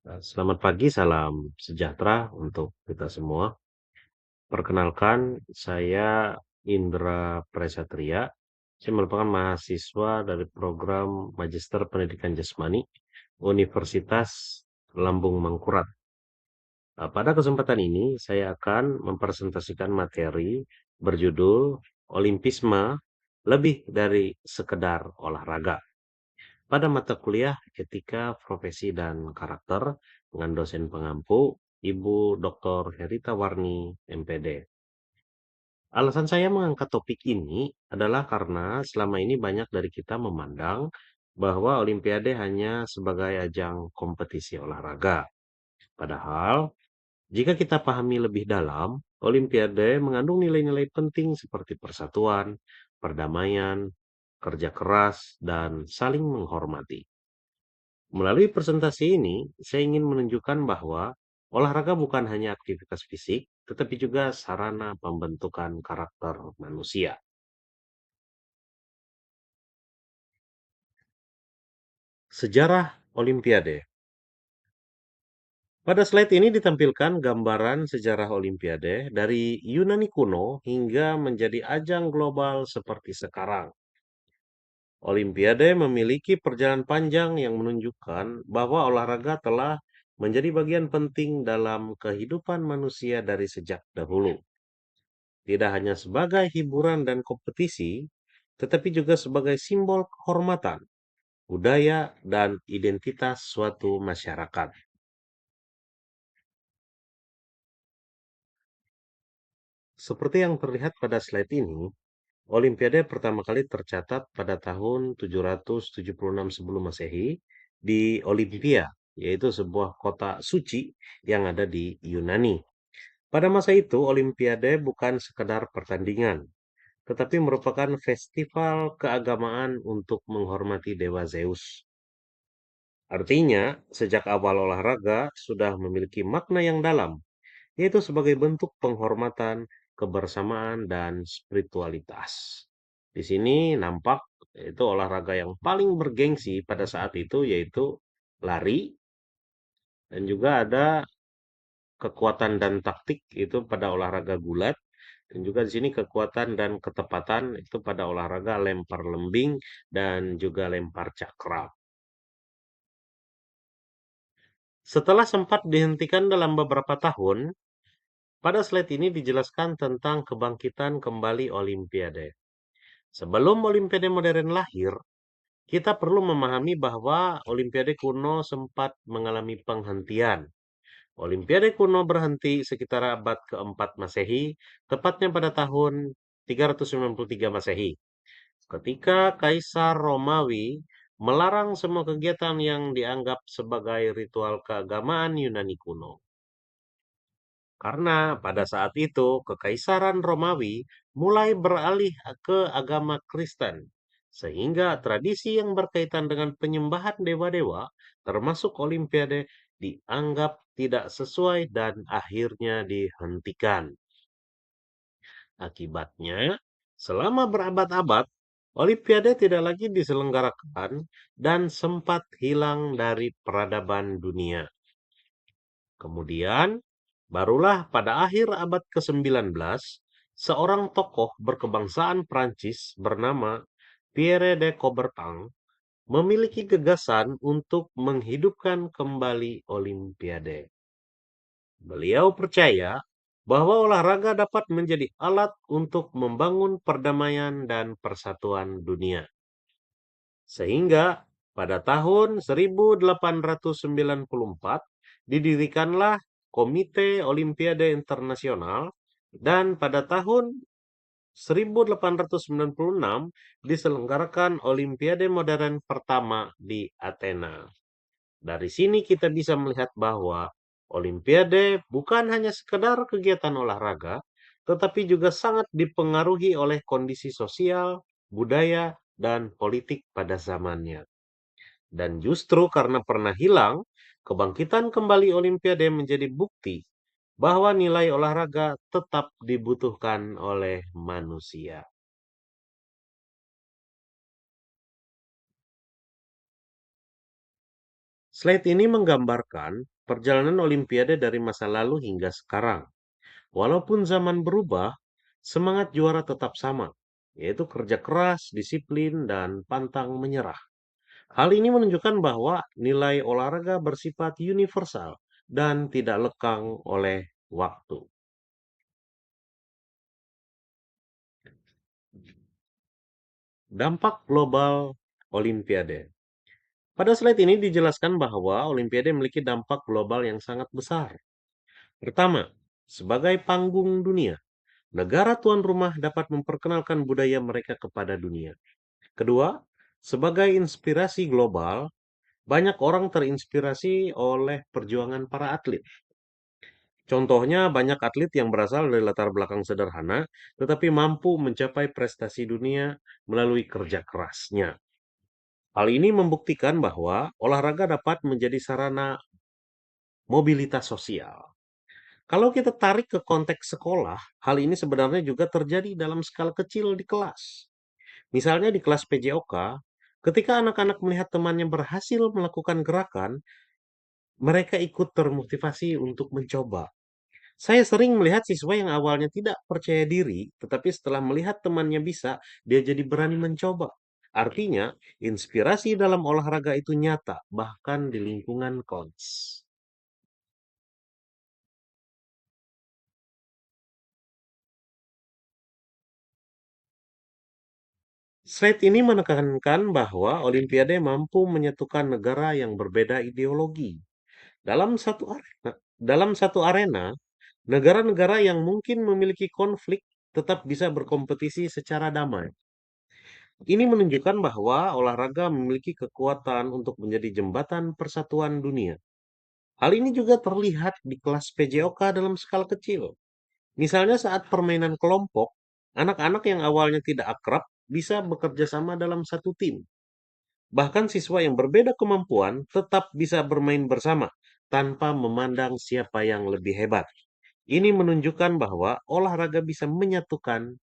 Selamat pagi, salam sejahtera untuk kita semua. Perkenalkan, saya Indra Presatria. Saya merupakan mahasiswa dari program Magister Pendidikan Jasmani Universitas Lambung Mangkurat. Pada kesempatan ini, saya akan mempresentasikan materi berjudul Olimpisme lebih dari sekedar olahraga. Pada mata kuliah Etika Profesi dan Karakter dengan dosen pengampu Ibu Dr. Herita Warni, MPD. Alasan saya mengangkat topik ini adalah karena selama ini banyak dari kita memandang bahwa Olimpiade hanya sebagai ajang kompetisi olahraga. Padahal, jika kita pahami lebih dalam, Olimpiade mengandung nilai-nilai penting seperti persatuan, perdamaian, kerja keras, dan saling menghormati. Melalui presentasi ini, saya ingin menunjukkan bahwa olahraga bukan hanya aktivitas fisik, tetapi juga sarana pembentukan karakter manusia. Sejarah Olimpiade. Pada slide ini ditampilkan gambaran sejarah Olimpiade dari Yunani kuno hingga menjadi ajang global seperti sekarang. Olimpiade memiliki perjalanan panjang yang menunjukkan bahwa olahraga telah menjadi bagian penting dalam kehidupan manusia dari sejak dahulu. Tidak hanya sebagai hiburan dan kompetisi, tetapi juga sebagai simbol kehormatan, budaya, dan identitas suatu masyarakat. Seperti yang terlihat pada slide ini, Olimpiade pertama kali tercatat pada tahun 776 sebelum Masehi di Olimpia, yaitu sebuah kota suci yang ada di Yunani. Pada masa itu, Olimpiade bukan sekedar pertandingan, tetapi merupakan festival keagamaan untuk menghormati Dewa Zeus. Artinya, sejak awal olahraga sudah memiliki makna yang dalam, yaitu sebagai bentuk penghormatan, kebersamaan, dan spiritualitas. Di sini nampak itu olahraga yang paling bergengsi pada saat itu yaitu lari, dan juga ada kekuatan dan taktik itu pada olahraga gulat, dan juga di sini kekuatan dan ketepatan itu pada olahraga lempar lembing dan juga lempar cakra. Setelah sempat dihentikan dalam beberapa tahun, pada slide ini dijelaskan tentang kebangkitan kembali Olimpiade. Sebelum Olimpiade modern lahir, kita perlu memahami bahwa Olimpiade kuno sempat mengalami penghentian. Olimpiade kuno berhenti sekitar abad keempat Masehi, tepatnya pada tahun 393 Masehi, ketika Kaisar Romawi melarang semua kegiatan yang dianggap sebagai ritual keagamaan Yunani kuno. Karena pada saat itu Kekaisaran Romawi mulai beralih ke agama Kristen, sehingga tradisi yang berkaitan dengan penyembahan dewa-dewa, termasuk Olimpiade, dianggap tidak sesuai dan akhirnya dihentikan. Akibatnya, selama berabad-abad, Olimpiade tidak lagi diselenggarakan dan sempat hilang dari peradaban dunia. Kemudian, barulah pada akhir abad ke-19, seorang tokoh berkebangsaan Prancis bernama Pierre de Coubertin memiliki gagasan untuk menghidupkan kembali Olimpiade. Beliau percaya bahwa olahraga dapat menjadi alat untuk membangun perdamaian dan persatuan dunia. Sehingga pada tahun 1894 didirikanlah Komite Olimpiade Internasional, dan pada tahun 1896 diselenggarakan Olimpiade modern pertama di Athena. Dari sini kita bisa melihat bahwa Olimpiade bukan hanya sekedar kegiatan olahraga, tetapi juga sangat dipengaruhi oleh kondisi sosial, budaya, dan politik pada zamannya. Dan justru karena pernah hilang, kebangkitan kembali Olimpiade menjadi bukti bahwa nilai olahraga tetap dibutuhkan oleh manusia. Slide ini menggambarkan perjalanan Olimpiade dari masa lalu hingga sekarang. Walaupun zaman berubah, semangat juara tetap sama, yaitu kerja keras, disiplin, dan pantang menyerah. Hal ini menunjukkan bahwa nilai olahraga bersifat universal dan tidak lekang oleh waktu. Dampak global Olimpiade. Pada slide ini dijelaskan bahwa Olimpiade memiliki dampak global yang sangat besar. Pertama, sebagai panggung dunia, negara tuan rumah dapat memperkenalkan budaya mereka kepada dunia. Kedua, sebagai inspirasi global, banyak orang terinspirasi oleh perjuangan para atlet. Contohnya, banyak atlet yang berasal dari latar belakang sederhana, tetapi mampu mencapai prestasi dunia melalui kerja kerasnya. Hal ini membuktikan bahwa olahraga dapat menjadi sarana mobilitas sosial. Kalau kita tarik ke konteks sekolah, hal ini sebenarnya juga terjadi dalam skala kecil di kelas. Misalnya di kelas PJOK, ketika anak-anak melihat temannya berhasil melakukan gerakan, mereka ikut termotivasi untuk mencoba. Saya sering melihat siswa yang awalnya tidak percaya diri, tetapi setelah melihat temannya bisa, dia jadi berani mencoba. Artinya, inspirasi dalam olahraga itu nyata, bahkan di lingkungan kons. Slide ini menekankan bahwa Olimpiade mampu menyatukan negara yang berbeda ideologi. Dalam satu arena, dalam satu arena, negara-negara yang mungkin memiliki konflik tetap bisa berkompetisi secara damai. Ini menunjukkan bahwa olahraga memiliki kekuatan untuk menjadi jembatan persatuan dunia. Hal ini juga terlihat di kelas PJOK dalam skala kecil. Misalnya saat permainan kelompok, anak-anak yang awalnya tidak akrab bisa bekerja sama dalam satu tim. Bahkan siswa yang berbeda kemampuan tetap bisa bermain bersama tanpa memandang siapa yang lebih hebat. Ini menunjukkan bahwa olahraga bisa menyatukan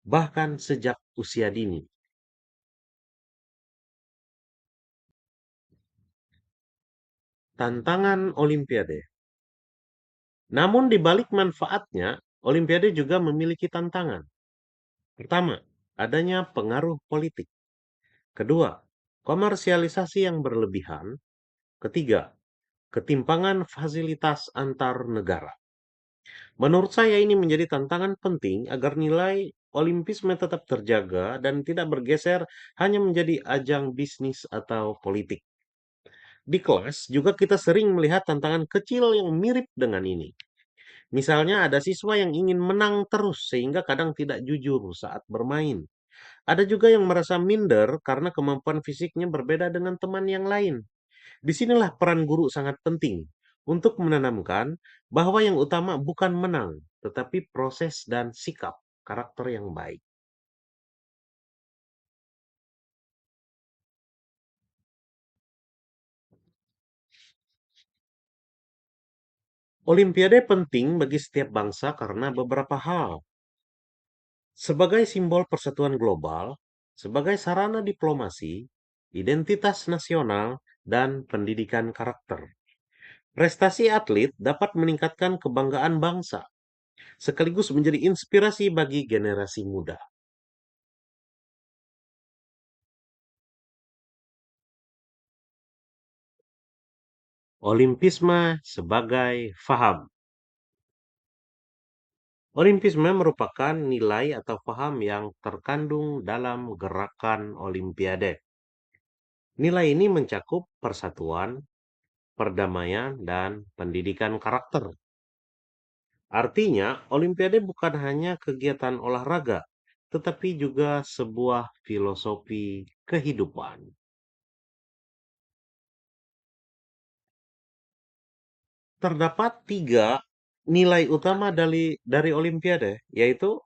bahkan sejak usia dini. Tantangan Olimpiade. Namun di balik manfaatnya, Olimpiade juga memiliki tantangan. Pertama, adanya pengaruh politik. Kedua, komersialisasi yang berlebihan. Ketiga, ketimpangan fasilitas antar negara. Menurut saya ini menjadi tantangan penting agar nilai Olimpisme tetap terjaga dan tidak bergeser hanya menjadi ajang bisnis atau politik. Di kelas juga kita sering melihat tantangan kecil yang mirip dengan ini. Misalnya ada siswa yang ingin menang terus sehingga kadang tidak jujur saat bermain. Ada juga yang merasa minder karena kemampuan fisiknya berbeda dengan teman yang lain. Disinilah peran guru sangat penting untuk menanamkan bahwa yang utama bukan menang, tetapi proses dan sikap karakter yang baik. Olimpiade penting bagi setiap bangsa karena beberapa hal. Sebagai simbol persatuan global, sebagai sarana diplomasi, identitas nasional, dan pendidikan karakter. Prestasi atlet dapat meningkatkan kebanggaan bangsa, sekaligus menjadi inspirasi bagi generasi muda. Olimpisme sebagai faham. Olimpisme merupakan nilai atau paham yang terkandung dalam gerakan Olimpiade. Nilai ini mencakup persatuan, perdamaian, dan pendidikan karakter. Artinya, Olimpiade bukan hanya kegiatan olahraga, tetapi juga sebuah filosofi kehidupan. Terdapat tiga nilai utama dari Olimpiade, yaitu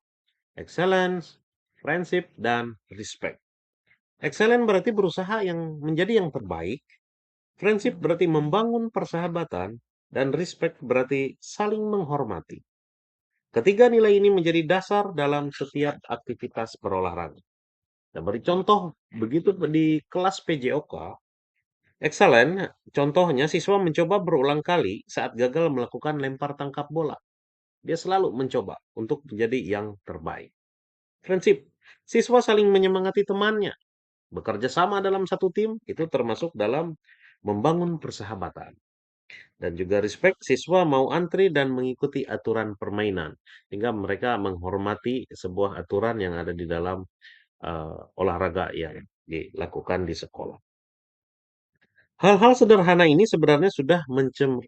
excellence, friendship, dan respect. Excellent berarti berusaha yang menjadi yang terbaik, friendship berarti membangun persahabatan, dan respect berarti saling menghormati. Ketiga nilai ini menjadi dasar dalam setiap aktivitas berolahraga. Nah, beri contoh begitu di kelas PJOK, Excellent. Contohnya, siswa mencoba berulang kali saat gagal melakukan lempar tangkap bola. Dia selalu mencoba untuk menjadi yang terbaik. Prinsip, siswa saling menyemangati temannya. Bekerja sama dalam satu tim, itu termasuk dalam membangun persahabatan. Dan juga respect, siswa mau antri dan mengikuti aturan permainan. Sehingga mereka menghormati sebuah aturan yang ada di dalam olahraga yang dilakukan di sekolah. Hal-hal sederhana ini sebenarnya sudah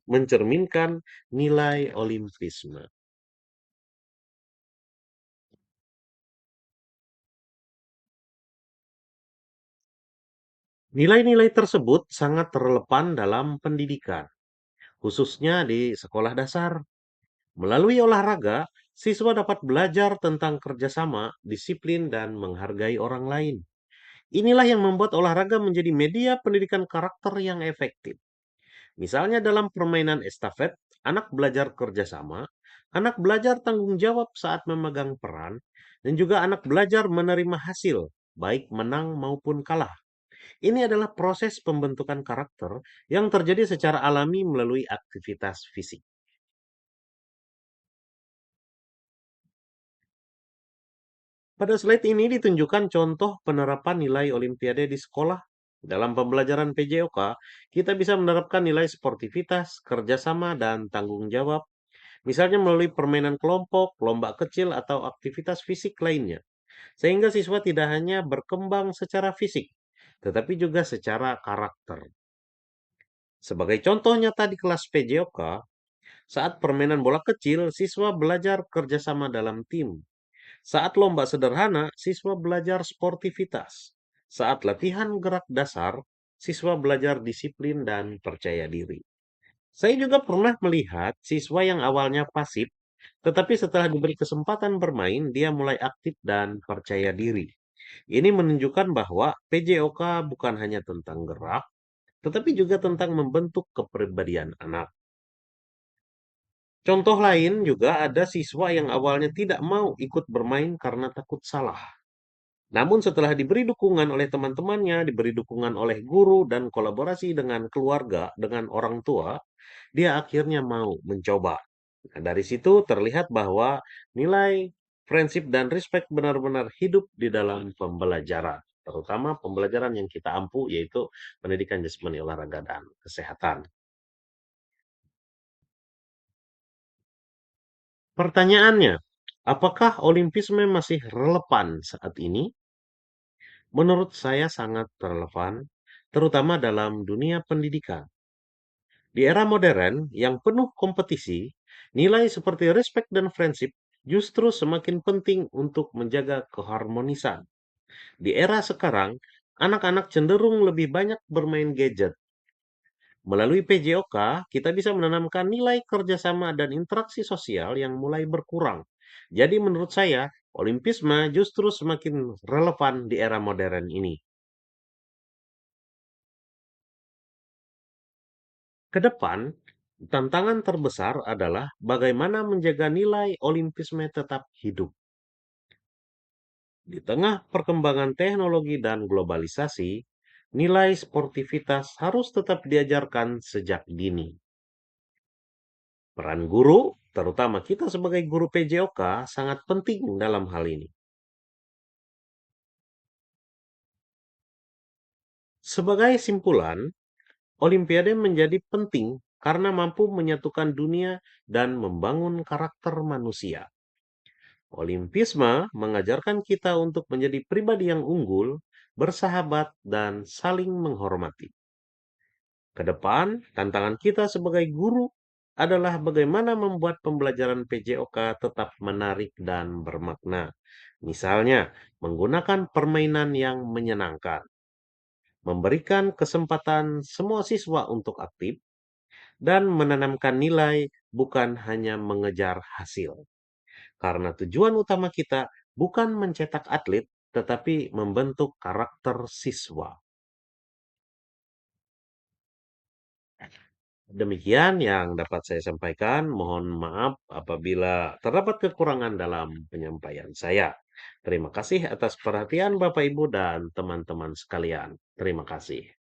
mencerminkan nilai olimpisme. Nilai-nilai tersebut sangat relevan dalam pendidikan, khususnya di sekolah dasar. Melalui olahraga, siswa dapat belajar tentang kerjasama, disiplin, dan menghargai orang lain. Inilah yang membuat olahraga menjadi media pendidikan karakter yang efektif. Misalnya dalam permainan estafet, anak belajar kerjasama, anak belajar tanggung jawab saat memegang peran, dan juga anak belajar menerima hasil, baik menang maupun kalah. Ini adalah proses pembentukan karakter yang terjadi secara alami melalui aktivitas fisik. Pada slide ini ditunjukkan contoh penerapan nilai Olimpiade di sekolah. Dalam pembelajaran PJOK, kita bisa menerapkan nilai sportivitas, kerjasama, dan tanggung jawab. Misalnya melalui permainan kelompok, lomba kecil, atau aktivitas fisik lainnya. Sehingga siswa tidak hanya berkembang secara fisik, tetapi juga secara karakter. Sebagai contoh nyata di kelas PJOK, saat permainan bola kecil, siswa belajar kerjasama dalam tim. Saat lomba sederhana, siswa belajar sportivitas. Saat latihan gerak dasar, siswa belajar disiplin dan percaya diri. Saya juga pernah melihat siswa yang awalnya pasif, tetapi setelah diberi kesempatan bermain, dia mulai aktif dan percaya diri. Ini menunjukkan bahwa PJOK bukan hanya tentang gerak, tetapi juga tentang membentuk kepribadian anak. Contoh lain juga ada siswa yang awalnya tidak mau ikut bermain karena takut salah. Namun setelah diberi dukungan oleh teman-temannya, diberi dukungan oleh guru dan kolaborasi dengan keluarga, dengan orang tua, dia akhirnya mau mencoba. Nah, dari situ terlihat bahwa nilai prinsip dan respect benar-benar hidup di dalam pembelajaran, terutama pembelajaran yang kita ampu yaitu pendidikan jasmani olahraga dan kesehatan. Pertanyaannya, apakah olimpisme masih relevan saat ini? Menurut saya sangat relevan, terutama dalam dunia pendidikan. Di era modern yang penuh kompetisi, nilai seperti respect dan friendship justru semakin penting untuk menjaga keharmonisan. Di era sekarang, anak-anak cenderung lebih banyak bermain gadget. Melalui PJOK, kita bisa menanamkan nilai kerjasama dan interaksi sosial yang mulai berkurang. Jadi menurut saya, olimpisme justru semakin relevan di era modern ini. Ke depan, tantangan terbesar adalah bagaimana menjaga nilai olimpisme tetap hidup. Di tengah perkembangan teknologi dan globalisasi, nilai sportivitas harus tetap diajarkan sejak dini. Peran guru, terutama kita sebagai guru PJOK, sangat penting dalam hal ini. Sebagai simpulan, Olimpiade menjadi penting karena mampu menyatukan dunia dan membangun karakter manusia. Olimpisme mengajarkan kita untuk menjadi pribadi yang unggul, bersahabat, dan saling menghormati. Ke depan, tantangan kita sebagai guru adalah bagaimana membuat pembelajaran PJOK tetap menarik dan bermakna. Misalnya, menggunakan permainan yang menyenangkan, memberikan kesempatan semua siswa untuk aktif, dan menanamkan nilai bukan hanya mengejar hasil. Karena tujuan utama kita bukan mencetak atlet, tetapi membentuk karakter siswa. Demikian yang dapat saya sampaikan. Mohon maaf apabila terdapat kekurangan dalam penyampaian saya. Terima kasih atas perhatian Bapak Ibu dan teman-teman sekalian. Terima kasih.